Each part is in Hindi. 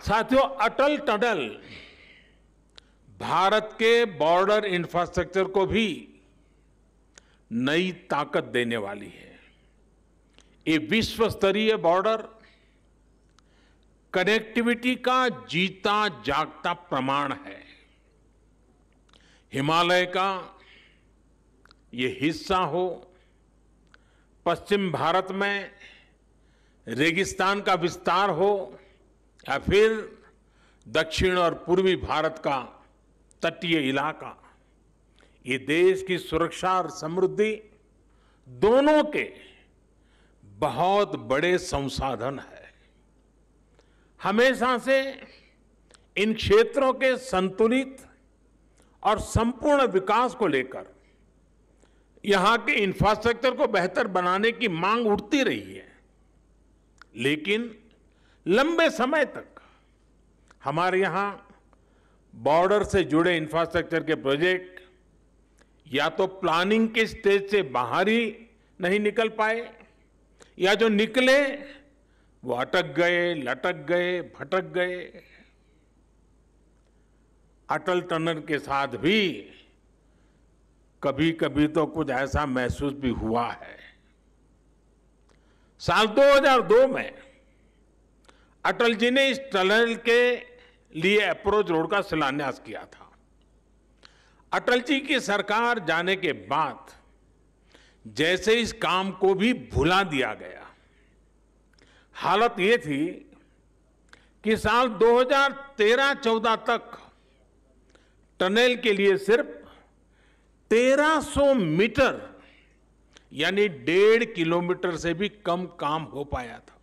साथियों, अटल टनल भारत के बॉर्डर इंफ्रास्ट्रक्चर को भी नई ताकत देने वाली है। ये विश्व स्तरीय बॉर्डर कनेक्टिविटी का जीता जागता प्रमाण है। हिमालय का ये हिस्सा हो, पश्चिम भारत में रेगिस्तान का विस्तार हो, या फिर दक्षिण और पूर्वी भारत का तटीय इलाका, ये देश की सुरक्षा और समृद्धि दोनों के बहुत बड़े संसाधन है। हमेशा से इन क्षेत्रों के संतुलित और संपूर्ण विकास को लेकर यहां के इंफ्रास्ट्रक्चर को बेहतर बनाने की मांग उठती रही है, लेकिन लंबे समय तक हमारे यहां बॉर्डर से जुड़े इंफ्रास्ट्रक्चर के प्रोजेक्ट या तो प्लानिंग के स्टेज से बाहर ही नहीं निकल पाए, या जो निकले वो अटक गए, लटक गए, भटक गए। अटल टनल के साथ भी कभी कभी तो कुछ ऐसा महसूस भी हुआ है। साल 2002 में अटल जी ने इस टनल के लिए अप्रोच रोड का शिलान्यास किया था। अटल जी की सरकार जाने के बाद जैसे इस काम को भी भुला दिया गया। हालत ये थी कि साल 2013-14 तक टनल के लिए सिर्फ 1300 मीटर यानी 1.5 किलोमीटर से भी कम काम हो पाया था।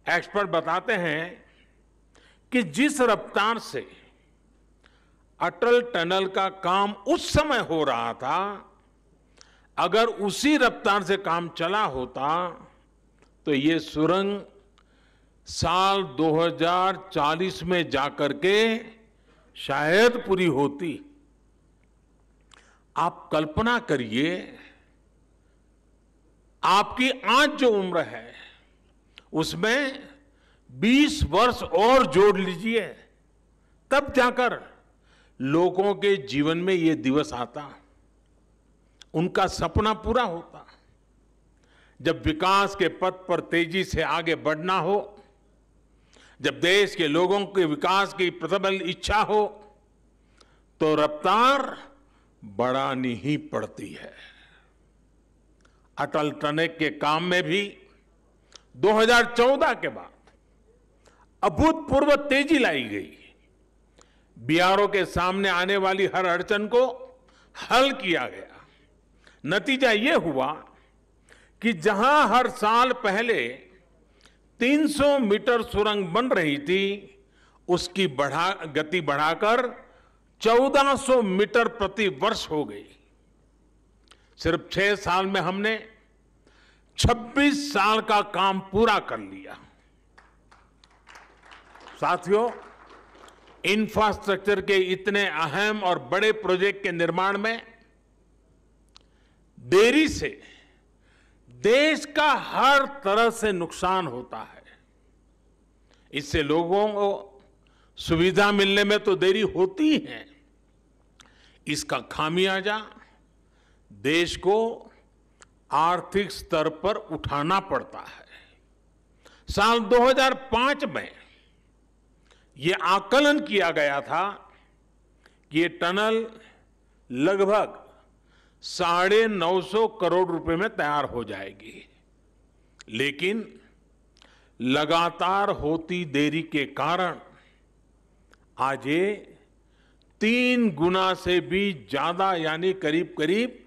एक्सपर्ट बताते हैं कि जिस रफ्तार से अटल टनल का काम उस समय हो रहा था, अगर उसी रफ्तार से काम चला होता तो ये सुरंग साल 2040 में जाकर के शायद पूरी होती। आप कल्पना करिए, आपकी आज जो उम्र है उसमें 20 वर्ष और जोड़ लीजिए, तब जाकर लोगों के जीवन में ये दिवस आता, उनका सपना पूरा होता। जब विकास के पथ पर तेजी से आगे बढ़ना हो, जब देश के लोगों के विकास की प्रबल इच्छा हो, तो रफ्तार बढ़ानी ही पड़ती है। अटल टनल के काम में भी 2014 के बाद अभूतपूर्व तेजी लाई गई। बीआरओ के सामने आने वाली हर अड़चन को हल किया गया। नतीजा यह हुआ कि जहां हर साल पहले 300 मीटर सुरंग बन रही थी, उसकी गति बढ़ाकर 1400 मीटर प्रति वर्ष हो गई। सिर्फ 6 साल में हमने 26 साल का काम पूरा कर लिया। साथियों, इंफ्रास्ट्रक्चर के इतने अहम और बड़े प्रोजेक्ट के निर्माण में देरी से देश का हर तरह से नुकसान होता है। इससे लोगों को सुविधा मिलने में तो देरी होती है, इसका खामियाजा देश को आर्थिक स्तर पर उठाना पड़ता है। साल 2005 में यह आकलन किया गया था कि ये टनल लगभग 950 करोड़ रुपए में तैयार हो जाएगी, लेकिन लगातार होती देरी के कारण आज ये 3 गुना से भी ज्यादा यानी करीब करीब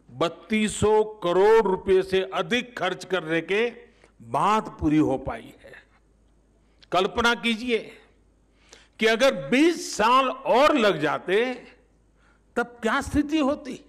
3200 करोड़ रुपए से अधिक खर्च करने के बाद पूरी हो पाई है। कल्पना कीजिए कि अगर 20 साल और लग जाते तब क्या स्थिति होती।